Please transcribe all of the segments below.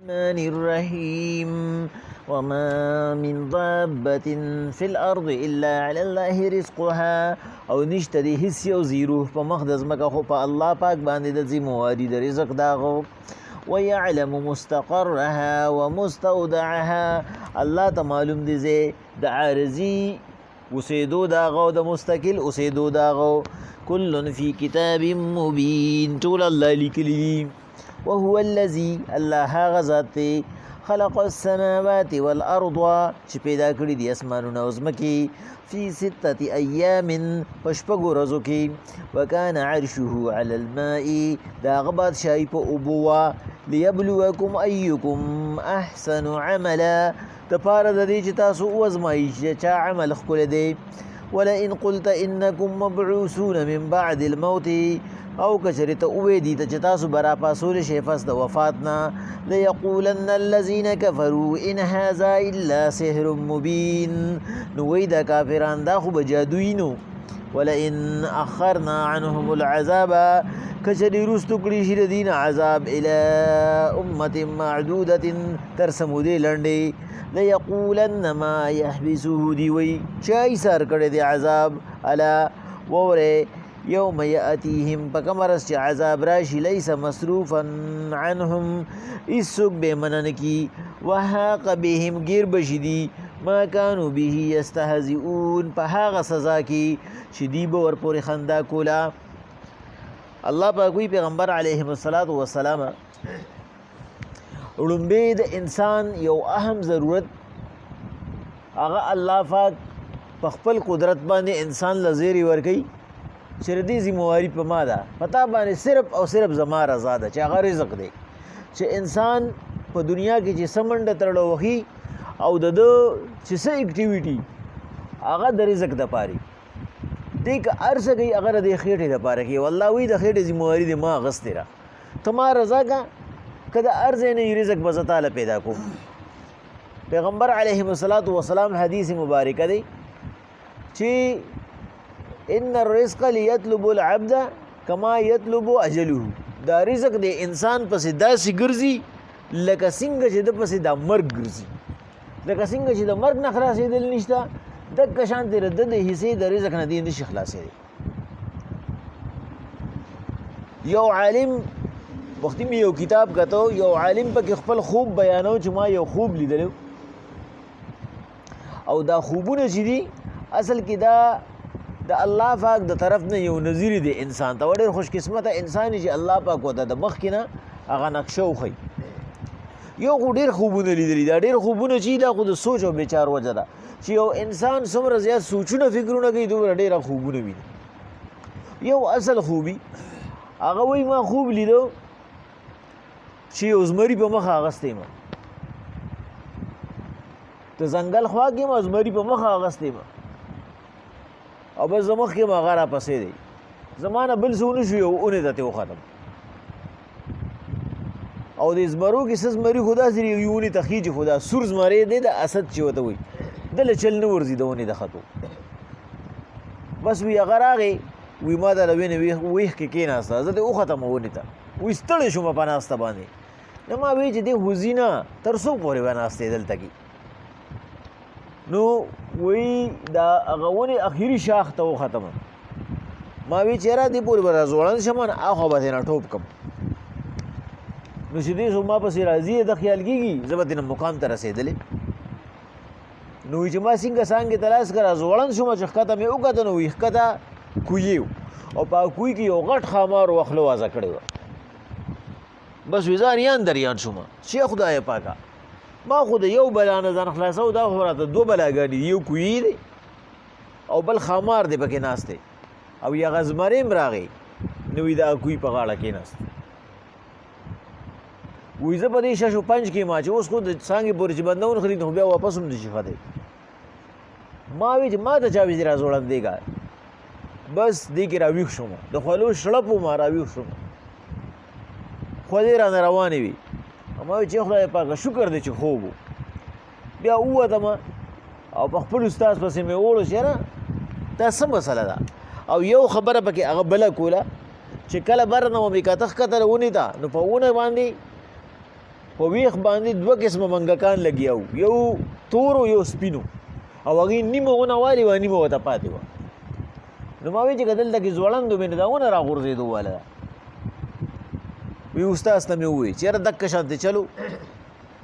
الرحمن الرحيم وما من ضابة في الأرض إلا على الله رزقها او نشته دی هیڅ یو زیرو په مخ د ځمکه خو په الله پاک باندې د ذمواري د رزق داغو ويعلم مستقرها ومستودعها الله ته معلوم دي زه د عارضی اوسېدو داغو د مستقل اوسېدو داغو كل في كتاب مبين ټول الله لیکلی وهو الذي الله غزات خلق السماوات والارض چې پیدا کړی دي اسمانونه او ځمکې في 6 ايام پشپغو ورځو کې وكان عرشه على الماء دا غبات شای په ابوا ليبلوكم ايكم احسن عملا تپاره د دې چې تاسو وزمایي چې چا عمل خپل دی ولئن قلت انكم مبعوثون من بعد الموت او کچرت اوې دي ته تاسو برا پاسول شي فس د وفاتنا ليقولن الذين كفروا ان هذا الا سحر مبين نو وې د کافرانو دا خو بجادوینو ولئن اخرنا عنهم العذاب کچری رستو کړي شي دین عذاب الى امه معدوده ترسمو دي لنډي ليقولن ما يحبسه دي وي چای سر کړي دي عذاب الا وره يوم يأتيهم پکمرس چې عذاب راشي ليس مصروفا عنهم اسوک بمنن کی وحاق بهم غیر بشدي ما كانوا به يستهزئون په هغه سزا کې چې دی به ور پورې خندا کولا الله پاک وی پیغمبر علیه الصلاۃ والسلام لومبه د انسان یو اهم ضرورت هغه الله پاک په خپل قدرت باندې انسان لزیری ورکی چردی ذمہواری په ما ده پتا باندې صرف او صرف زما رضا ده چې هغه رزق دی چې انسان په دنیا کې چې سمند ترړو وخی او د چې څه اکټیویټي هغه د رزق د پاري دې که ارزه کوي هغه د خېټې د پاره کې والله وی د خېټې ذمہواری د ما غستره تما رضا کا کله ارزه نه رزق بزتاله پیدا کو پیغمبر علیه الصلاۃ والسلام حدیث مبارکه دی چې ان الرزق ليطلب العبد كما يطلب اجله دا رزق د انسان پسې داسې ګرځي لکه څنګه چې د پسې د مرګ ګرځي لکه څنګه چې د مرګ نه خلاصېدل نشته د کشان تر د حصے د رزق نه دی نشي خلاصې یو عالم وختي می یو کتاب کتو یو عالم په خپل خوب بیانو چې ما یو خوب لیدلو او دا خوبونه چې دي اصل کې دا د الله پاک د طرف نه یو نظیر دی انسان ته ډېر خوش قسمته انسان چې الله پاک وته د مخ کې نه هغه نقشه وخی یو ډېر خوبونه لیدلی دا ډېر خوبونه چې دا خو د سوچ او بیچار وجه ده چې یو انسان څومره زیات سوچونه فکرونه کوي دومره ډېر خوبونه ویني یو اصل خوبي هغه وای ما خوب لیدو چې یو زمری په مخ اغستې ما ته ځنګل خوا کې ما زمری په مخ اغستې ما او بس زمخ کې ما غاره پسې دی زمانه بل سونه شو یو اونې ته ختم او د زمرو کې سز مری خدا سری یونی تخیج خدا سور زمری دی د اسد چې وته وي دل چل نه ورزي دونی د خطو بس وی غراغي وی ما د لوینه ویخ کې کیناسته زه د او ختم ونی ته وی ستړی شوم په ناسته باندې نو ما وی چې د حزینا تر څو پورې وناسته دلته کې نو وی دا غونی اخیری شاخ ته ختم ما وی چیرې دی پورې ورا زوړن شمن اخو به نه ټوپ کم نو چې دې ما پسې راځي د خیال کېږي زبر دې مقام ته رسېدلې نو چې ما څنګه څنګه تلاش کرا زوړن شوم چې خطه مې وکړه نو وي خطه کویو او په کوی کې یو غټ خامار وخلو وازه کړی و بس وزاریان دریان شوم چې خدای پاکه ما خو د یو بلا نه ځان خلاصو دا خو راته دو بلاګانی یو کوی دی او بل خامار دی پکې ناشته او یا غزمریم راغی نو دا کوی په غاړه کې ناشته وې زه په دې شاشو پنځ کې ما چې اوس خو د څنګه پورې چې بندون خرید نو بیا واپس هم نشي خاطر ما وی چې ما ته چا وی را زوړم دیګا بس دې کې راویښ شوم د خلو شړپ ما راویښ شوم خو دې را روانې وي ما چې خدای پاک شکر دې چې خوب بیا وته ما او په خپل استاد پسې مې وړو چې را دا څه مسله ده او یو خبره پکې هغه بل کوله چې کله برنه مې کاتخ کتل ونی تا نو په ونه باندې په ویښ باندې دوه قسمه منګکان لګیا وو، یو تورو یو سپینو، او هغې نیمه ونه والې وه نیمه ورته پاتې وه. نو ما وی چې که دلته کې ځوړند مې نو دا ونه را غورځېدو واله ده. وی استاذ ته مې وویل چې یاره دکه شانتې چلو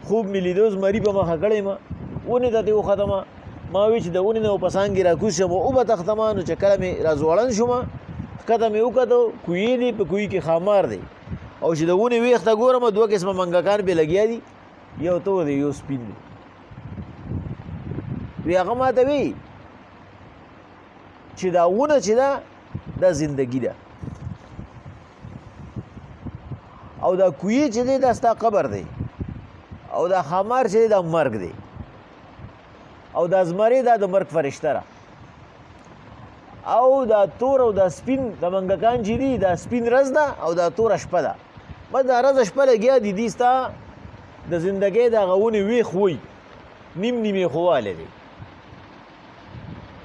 خوب مې لیدو زمري په مخه کړی ما ونې ته ترې وختمه. ما وی چې د ونې نه په څانګې را کوز شم وبه تختمه. نو چې کله مې را ځوړند شومه ښکته مې وکتو کویې دی، په کوی کې خامار دی، او چې د ونې ویښ ته ګورم دوه قسمه منګکان پې لګیا دي، یو تور دی یو سپین دی. وی هغه ما ته وی چې دا ونه چې ده دا زندگی ده، او دا کوی چې دی دا ستا قبر دی، او دا خامار چې دی دا مرګ دی، او دا زمری دا د مرګ فرشته ده، او دا تور او دا سپین د منګکان چې دي دا سپین رز ده او دا توره شپه ده. بس دا رزه شپه لګیا دي، دي ستا د زندګۍ د هغه ونې ویښ وی نیم نیمې خواله دی.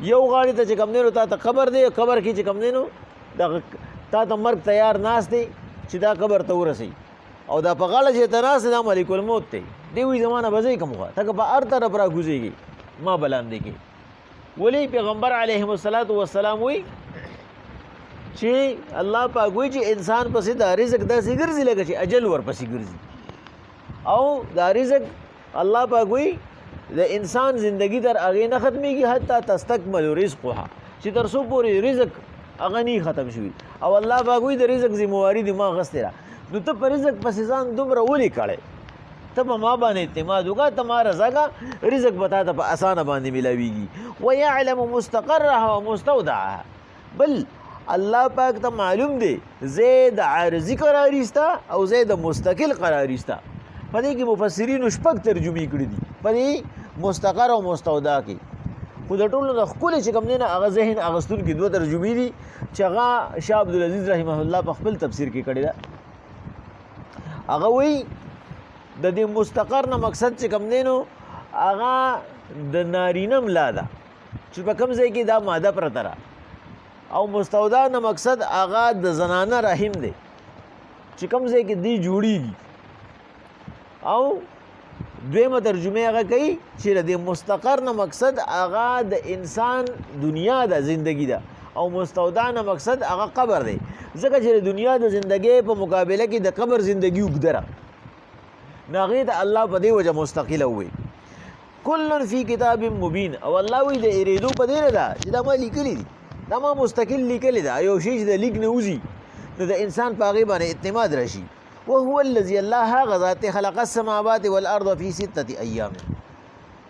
یو غاړې ته چې کوم دی نو تا ته قبر دی، قبر کې چې کوم دی نو دغه تا ته مرګ تیار ناست دی چې دا قبر ته ورسوي، او دا په غاړه چې ته ناست دی دا ملک الموت دی. دی وایي زما نه به ځئ کوم خوا، ته که په هر طرف را کوزېږي ما به لاندې کې. ولی پیغمبر علیهم الصلاة والسلام وی چې الله پاک وی چې انسان پسې دا رزق داسې ګرځي لکه چې اجل ورپسې ګرځي، او دا رزق الله پاک وی د انسان زندگی تر هغې نه ختمېږي حتی تستکمل رزقها، چې تر څو پورې رزق هغه نه ختم شوي. او الله پاک وی د رزق ذمواري دې ما اخیستې ده. نو ته په رزق پسې ځان دومره ولې کړی؟ ته په ما باندې اعتماد وکړه، ته ما رضا کړه، رزق به تا ته په اسانه باندې میلاویږي. ویعلم مستقرها ومستودعها، بل الله پاک ته معلوم دی ځای د عارضي قراري سته او ځای د مستقل قراري سته. په دې کې مفسرینو شپږ ترجمې کړي دي په دې مستقر او مستودع کې. خو د ټولو د ښکلې چې کوم دی نه هغه ذهن اخیستونکي دوه ترجمې دي چې هغه شاه عبدالعزیز رحمه الله په خپل تفسیر کې کړې ده. هغه وایي د دې مستقر نه مقصد چې کوم دی نو هغه د نارینه ملا ده چې په کوم ځای کې دا ماده پرته ده، او مستودع نه مقصد هغه د زنانه رحم دی چې کوم ځای کې دی جوړیږي. او دویمه ترجمه هغه کوي چې د مستقر نه مقصد هغه د انسان دنیا ده زندگی ده، او مستودع نه مقصد هغه قبر دی، ځکه چې د دنیا د زندګۍ په مقابله کې د قبر زندگی اوږده ده. نو هغې ته الله په دې وجه مستقله ووایي کل فی کتاب مبین. او الله وایي د اریدو په دې نه ده چې دا ما لیکلي دي، دا ما مستقل لیکلي ده. یو شی چې د لیک نه وځي نو د انسان په هغې باندې اعتماد راشي. وهو الذي الله هغه ذات خلق السماوات والارض فی 6 ایام،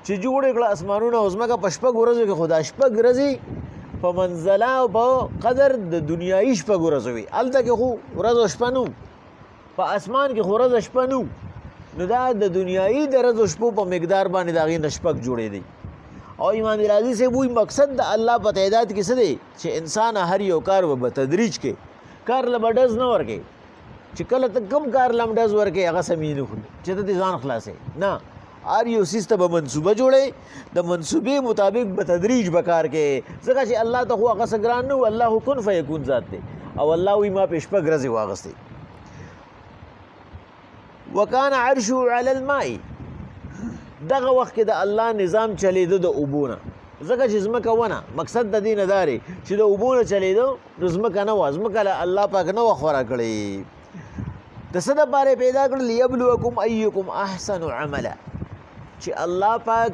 چې جوړ کړه اسمانونه او ځمکه په شپږ ورځو کې. خدا شپږ ورځې په منزله او په قدر د دنیایي شپږ ورځو وي، هلته کې خو ورځ او شپه نه، په اسمان کې خو ورځ او شپه نه، نو دا د دنیایي د ورځو شپو په مقدار باندې د هغې نه شپږ جوړې دی. او امام رازي صاحب وایي مقصد د الله په تعداد کې څه دی چې انسان هر یو کار به تدریج کې کار له به ډز نه ورکوي، چې کله ته کم کار لم ډز ورکوي هغه سمې نه خوري چې ته دې ځان خلاصې نه. هر یو څیز ته به منصوبه جوړی، د منصوبې مطابق به تدریج به کار کوي، ځکه چې الله ته خو هغه څه ګران نه و، الله کن فیکون ذات دی. او الله وایي ما پې شپږ ورځې واغېستې. وکان عرشه علی الماء، دغه وخت کې د الله نظام چلیده د اوبو نه، ځکه چې ځمکه ونه مقصد د دې نه دا دی چې د اوبو نه چلیده نو ځمکه نه وه، ځمکه الله پاک نه وه خورا کړې. د څه دپاره پیدا کړل؟ لیبلوکم ایکم احسن عملا، چې الله پاک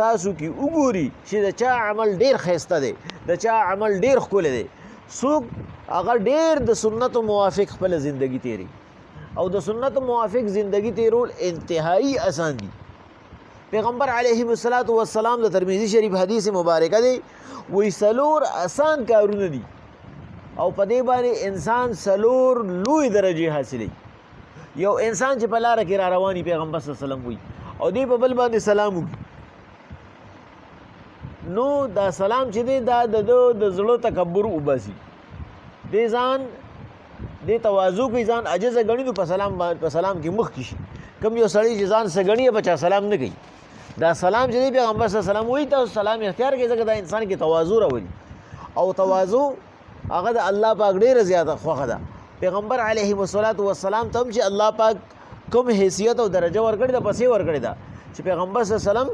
تاسو کې وګوري چې د چا عمل ډېر ښایسته دی، د چا عمل ډېر ښکلی دی. څوک هغه ډېر د سنتو موافق خپله زندگی تیری، او د سنتو موافق زندگی تیرول انتهایی آسان دي. پیغمبر علیه الصلاة والسلام د ترمذی شریف حدیث مبارکه دی وی سلور آسان کارونه دي، او په دې باندې انسان سلور لوی درجه حاصلوي. یو انسان چې په لاره کې را رواني پیغمبر صلی الله علیه وسلم وی او دې په بل باندې سلام وکړي، نو دا سلام چې دی دا د زړه تکبر وباسي، دې ځان دې تواضع کوي، ځان عجزه ګڼي، نو په سلام کې مخکې شي. کوم یو سړی چې ځان څه ګڼي په چا سلام نه کوي. دا سلام چې دی پیغمبر صلی الله علیه وسلم وایي تاسو سلام اختیار کړئ، ځکه دا انسان کې تواضع راولي، او تواضع هغه د الله پاک ډېره زیاته خوښه ده. پیغمبر علیه الصلاة والسلام ته هم چې الله پاک کوم حیثیت او درجه ورکړې ده پسې ورکړې ده چې پیغمبر صلی الله علیه وسلم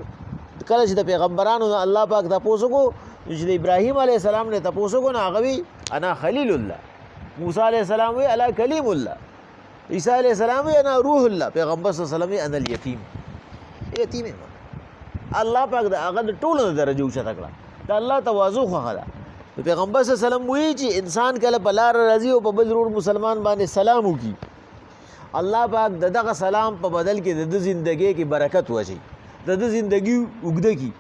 کله چې د پیغمبرانو نه الله پاک تاسو کو چې د ابراهیم علیه السلام نه تاسو کو نه هغه انا خلیل الله، موسی علیه السلام وی الا کلیم الله، عیسی علیه السلام وی انا روح الله، پیغمبر صلی الله علیه وسلم انا الیتیم. یتیم الله پاک دا هغه د ټولو درجه اوچته کړه. دا الله تواضع خو ده. پیغمبر صلی الله علیه وسلم وی چې انسان کله په لار راځي او په بل ضرور مسلمان باندې سلام وکي، الله پاک دغه سلام په بدل کې د زندګۍ کې برکت واچي، د زندګي وګده کی،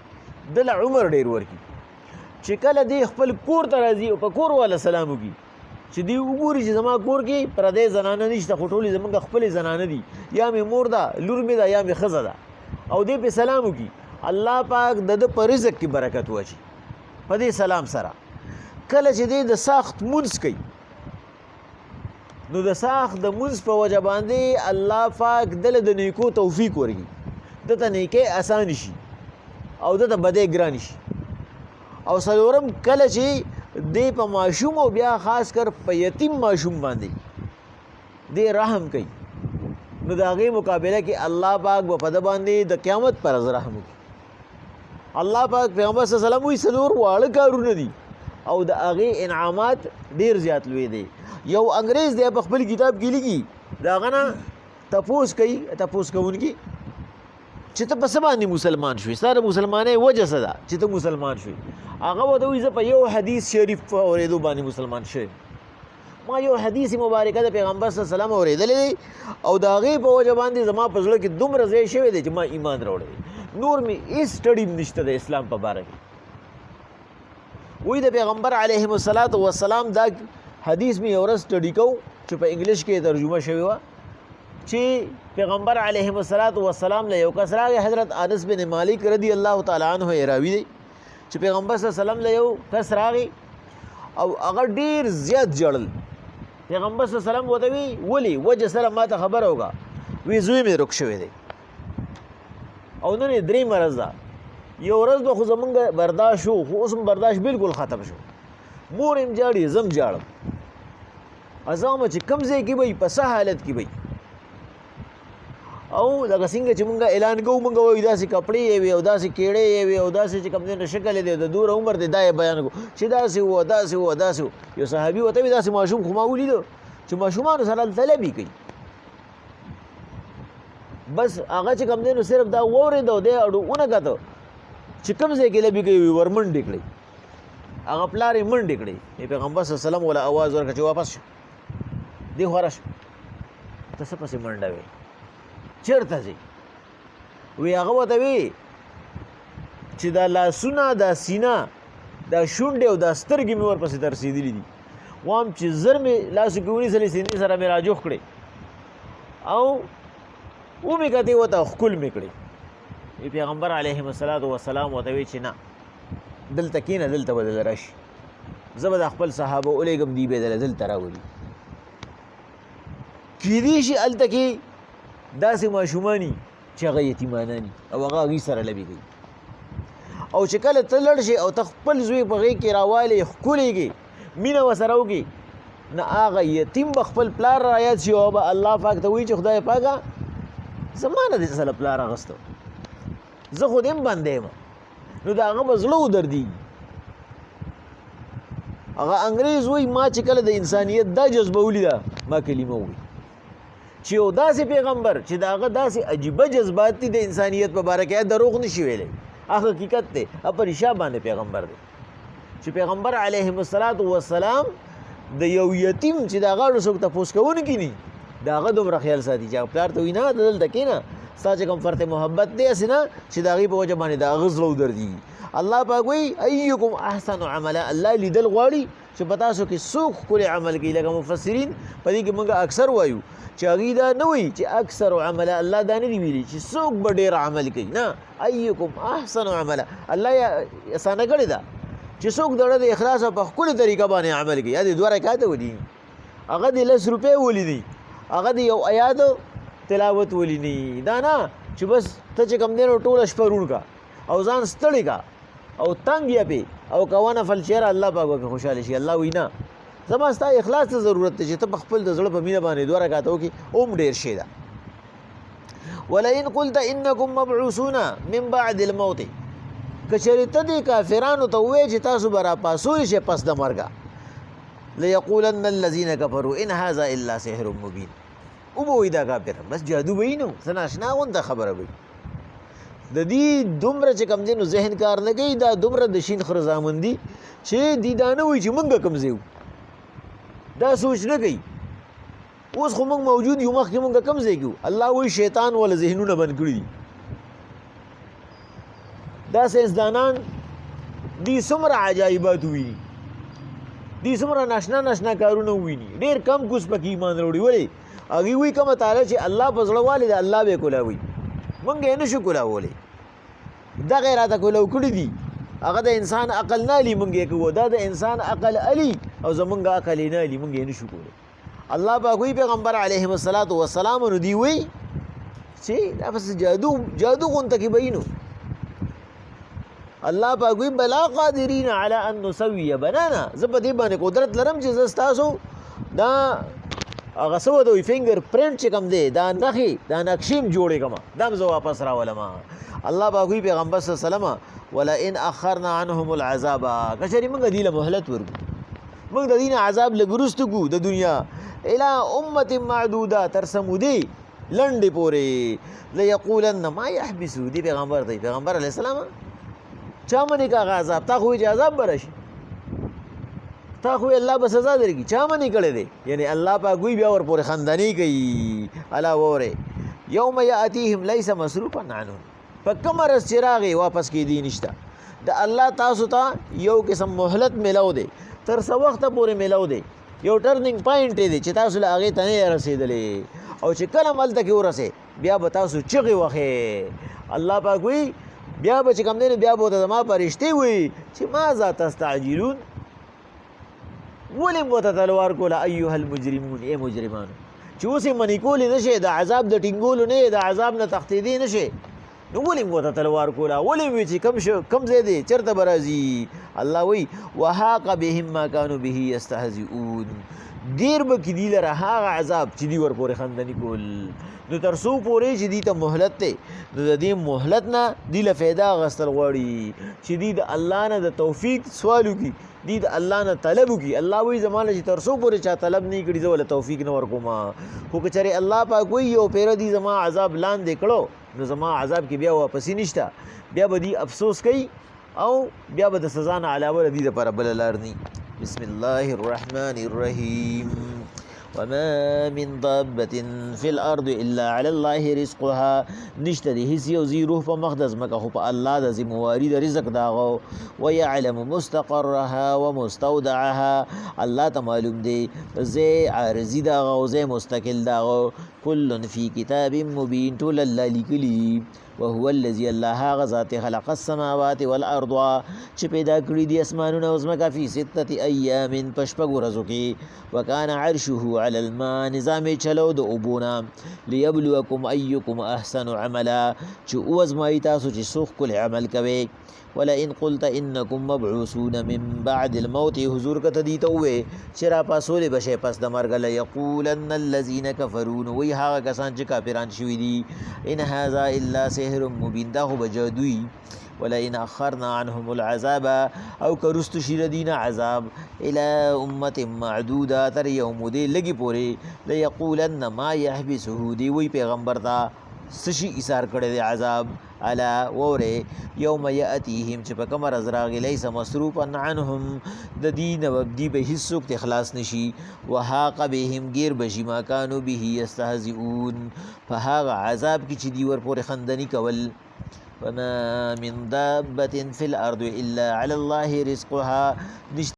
د عمر ډیر ورکی. چې کله دی خپل کور ته راځي او په کور والا سلام وکي چې دی وګوري چې زما کور کې پردې زنانه نشته، خو ټولې زمونږ خپل زنانه دي، یا مې مور ده، لور مې ده، یا مې ښځه ده، او دې په سلام وکي، الله پاک د په رزق کې برکت واچي په دې سلام سره. کله چې دی د ساخت مونځ کوي نو د ساخت د مونځ په وجه باندې الله پاک دله د نیکو توفیق ورکړي، دته نیکۍ اسان شي او دته بدۍ ګران شي. او څلورم کله چې دی په ماشوم او بیا خاص کر په یتیم ماشوم باندې دی رحم کوي نو د هغې مقابله کې الله پاک به په ده باندې د قیامت پر ورځ رحم وکړي. الله پاک پیغمبر صلی الله علیه وسلم وایي څلور واړه کارونه دي او د هغې انعامات ډېر زیات لوی دی. یو انګریز دی په خپل کتاب کې لیکي، د هغه نه تپوس کوي تپوس کوونکي چې ته په څه باندې مسلمان شوې، ستا د مسلمانۍ وجه څه ده چې ته مسلمان شوې. هغه ورته وایي زه په یو حدیث شریف په اورېدو باندې مسلمان شوی، ما یو حدیث مبارکه د پیغمبر صلی الله علیه وسلم اورېدلی دی او د هغې په وجه باندې زما په زړه کې دومره ځای شوی دی چې ما ایمان راوړی دی، نور مې هېڅ سټډي نشته د اسلام په باره کې. وایي د پیغمبر علیهم السلام دا حدیث مې یو ورځ سټډي کوو چې په انګلیش کې ترجمه شوې وه چې پیغمبر علیهم السلام له یو کس راغی، حضرت انس بن مالک رضی الله تعالی عنه یې راوي دی چې پیغمبر صلی الله علیه وسلم له یو کس راغی او هغه ډېر زیات ژړل. پیغمبر صلی الله علیه وسلم ورته وی ولې وجه سره ما ته خبره وکړه. وی زوی مې رک شوی دی او نن یې درې مرض ده، یو ورځ به خو زمونږ برداشت شو خو اوس هم برداشت بالکل ختم شو، مور هم جاړي زم جاړم، ازامه چې کوم ځای کې به په څه حالت کې به او لکه څنګه چې مونږ اعلان کوو مونږ وایو داسې کپړې یې وي او داسې کېړې یې وي او داسې چې کوم دی شکل یې دی د دوره عمر دی دا یې بیان کوو چې داسې وو داسې وو داسې وو. یو صحابي ورته وي داسې ماشوم خو ما ولیدو چې ماشومانو سره هلته لبې کوي، بس هغه چې کوم دی نو صرف دا واورېد او دی اډو ونه کته چې کوم ځای کې لبې کوي ور منډې کړئ، هغه پلار یې منډې کړئ. پیغمبر صلی الله علیه وسلم وله اواز ورکړه چې واپس شه دی خوره شه، ته څه پسې منډه وې چېرته ځې؟ وی هغه ورته وی چې دا لاسونه دا سینه دا شونډې او دا سترګې مې ورپسې ترسېدلي دي، وایم چې زر مې لاسو کې ونیسلې سیندې سره مې راجوخ کړې او ومې کتې ورته ښکل مې کړې. پیغمبر علیهم السلام ورته وی چې نه دلته کښېنه دلته به دله راشي، زه به د خپل صحابه ولیږم دوی به یې دله دلته راولي. کیدای شي هلته کې داسې ماشوماني چې هغه یتیماناني او هغه هغوی سره لبې کوي او چې کله ته لړ شې او ته خپل زوی په غېږ کې راوالې ښکلېږې مینه ورسره وکړې نه هغه یتیم به خپل پلار را یاد شي او به الله پاک ته وایي چې خدای پاکه زما نه دې سره پلار اخیسته، زه خو دې هم بنده یم، نو د هغه به زړه ودردېږي. هغه انګریز وایي ما چې کله د انسانیت دا جذبه ولیده ما کلمه ووایي چې یو داسې پیغمبر چې د هغه داسې عجیبه جذبات دي د انسانیت په باره کې دروغ نشي ویلی، هغه حقیقت دی، په رښتیا باندې پیغمبر دی چې پیغمبر علیهم السلام د یو یتیم چې د هغه څوک تپوس کوونکي نه د هغه دومره خیال ساتي چې هغه پلار ته وایي نه ته دلته کښېنه ستا چې کوم فرط محبت دی هسې نه چې د هغې په وجه باندې د هغه زړه ودردېږي. الله پاک وایي ایکم احسن عملا، الله لیدل غواړي چې په تاسو کې څوک ښکلی عمل کوي. لکه مفسرین په دې کې موږ اکثر وایو چې هغوی دا نه وایي چې اکثر عمله، الله دا نه دي ویلي چې څوک به ډېر عمل کوي، نه ایکم احسن عمله، الله یې اسانه کړې ده چې څوک د زړه د اخلاص او په ښکلې طریقه باندې عمل کوي. یا دې 2 رکعاته ولي، هغه دې 10 روپۍ ولیدي، هغه دې یو آیات تلاوت ولینی، دا نه چې بس ته چې کوم دی نو ټوله شپه روڼ کا او ځان ستړی کا او تنګ یې پې او کوه نفل چېرې الله پاک وکړي خوشحاله شي. الله وایي نه زما ستا اخلاص ته ضرورت دی چې ته په خپل د زړه په مینه باندې 2 رکعاته وکړي اوم ډېر شی ده. ولئن قلت انکم مبعوثون من بعد الموت کچری ته دې کافرانو ته ووایې چې تاسو به راپاسولی شئ پس د مرګه لیقولن الذین کفروا ان هذا الا سحر مبین او به وایي دا کافران بس جادو به یې نه و څه ناشنا غونته خبره به د دې دومره چې کوم دی نو ذهن کار نه کوي دا دومره د شین خره زامن دي چې دي دا نه وایي چې موږ کوم ځای دا سوچ نه کوي اوس خو موږ موجود یو مخکې موږ کوم ځای کې الله وایي شیطان ولا ذهنونه بند کړي دي دا ساینسدانان دي څومره عجایبات وویني دي څومره ناشنا کارونه وویني ډېر کم کوس پکې ایمان راوړي ولې هغوی وایي کومه تعالی چې الله په زړه والې ده الله به یې کولاوي موږ یې نشو کولاولی دغه یې راته کولاو کړي دي هغه د انسان عقل نه علي موږ یې کوو دا د انسان عقل علي او زمونږ عقل یې نه علي موږ یې نشو کولی الله پاک وایي پیغمبر علیهم الصلاة والسلام نو دوی وایي چې دا بس جادو غونته کې به وي نو الله پاک وایي بلا قادرین علی ان نسوي بنانا زه په دې باندې قدرت لرم چې زه ستاسو دا هغه څه ودوي فنګر پرنټ چې کوم دی دا نښې دا نقشې م جوړې کړمه دا م زه واپس راولم الله پاک وایي پیغمبر صلی الله علیه وسلم ولئن اخرنا عنهم العذاب کچرې موږ دې له مهلت ورکړو موږ د دې نه عذاب لږ وروسته کړو د دنیا الى امة معدوده تر سمودې لنډې پورې لیقولن ما یحبسو دې پیغمبر دی پیغمبر علیه السلام چا منې که هغه عذاب تا خو وایي چې عذاب به راشي تا خو الله به سزا درکړي چا منې کړی دی یعنی الله پاک وایي بیا ورپورې خندنۍ کوي الا وورې یوم یاتیهم لیس مصروفا عنهم په کومه ورځ چې راغی واپس کېدی نشته د الله تاسو ته یو قسم مهلت میلاو دی تر څه وخته پورې میلاو دی یو ټرننګ پوینټ دی چې تاسو له هغې ته نه یې رسېدلې او چې کله هم هلته کې ورسې بیا به تاسو چغې وښې الله پاک وایي بیا به چې کوم دی نو بیا به ورته زما فرشتې وایي چې ماذا تستعجلون ولې م ورته تلوار کوله ایها المجرمون ای مجرمانو چې اوس یې منې کولی نه شئ د عذاب د ټینګولو نه د عذاب نه تښتېدی نه شئ نو ولې م ورته تلوار کوله ولې وایي چې کم ځای دی چېرته به راځي الله وایي وحاق بهم ما کانوا به یستهزئون ډېر به کې دي لره هغه عذاب چې دوی ورپورې خندني کول نو تر څو پورې چې دوی ته مهلت دی نو د دې مهلت نه دوی له فایده اخیستل غواړي چې دوی د الله نه د توفیق سوال وکړي دوی د الله نه طلب وکړي الله وایي زما نه چې تر څو پورې چا طلب نه کړي زه ولې توفیق نه ورکوم خو که چېرې الله پاک وایي یو پیره دوی زما عذاب لاندې کړو نو زما عذاب کې بیا واپسې نشته بیا به دوی افسوس کوي او بیا به د سزا نه علاوه د دوی دپاره بله لار نه بسم الله الرحمن الرحیم وما من ضابة في الأرض إلا على الله رزقها نشته د هیڅ یو زی روح په مخ د ځمکه خو په الله د ذمواري د رزق د هغو ویعلم مستقرها ومستودعها الله ته معلوم دی ځای عارضي د هغه او ځای مستقل د هغه کل فی کتاب مبین ټول الله لیکلي وهو الذي الله هغه ذات خلق السماوات والارض چې پیدا کړي دي اسمانونه او ځمکه فی 6 ایام په شپږو ورځو کې وکان عرشه علی الماء نظام چلو د اوبونه لیبلوکم ایکم احسن عملا چې اوزمایي تاسو چې څوک ښکلی عمل کوي ولئن قلت انکم مبعوثون من بعد الموت حضور کته دي ته وې چې را پاسولې بشي پس د مرګ لیقولن الذين كفروا وی هغه کسان چې کافران شوي دي ان هذا الا سحر مبین دا خو به جادوي ولئن اخرنا عنهم العذاب او کرست شیردین عذاب الى امه معدوده تر یوم دی لګي پوري لیقولن ما يحبسه دی وی پیغمبر تا سشي ایثار کړی دی عذاب الا وره یوم یاتیهم چې په کومه ورځ راغی لیس مصروفا عنهم د دین و دی به هیڅوک اخلاص نشي وحاق بهم غیر بشي ما كانوا به یستهزئون فهغه عذاب کی چې دی ور پورې خندنی کول وما من دابة في الأرض إلا على الله رزقها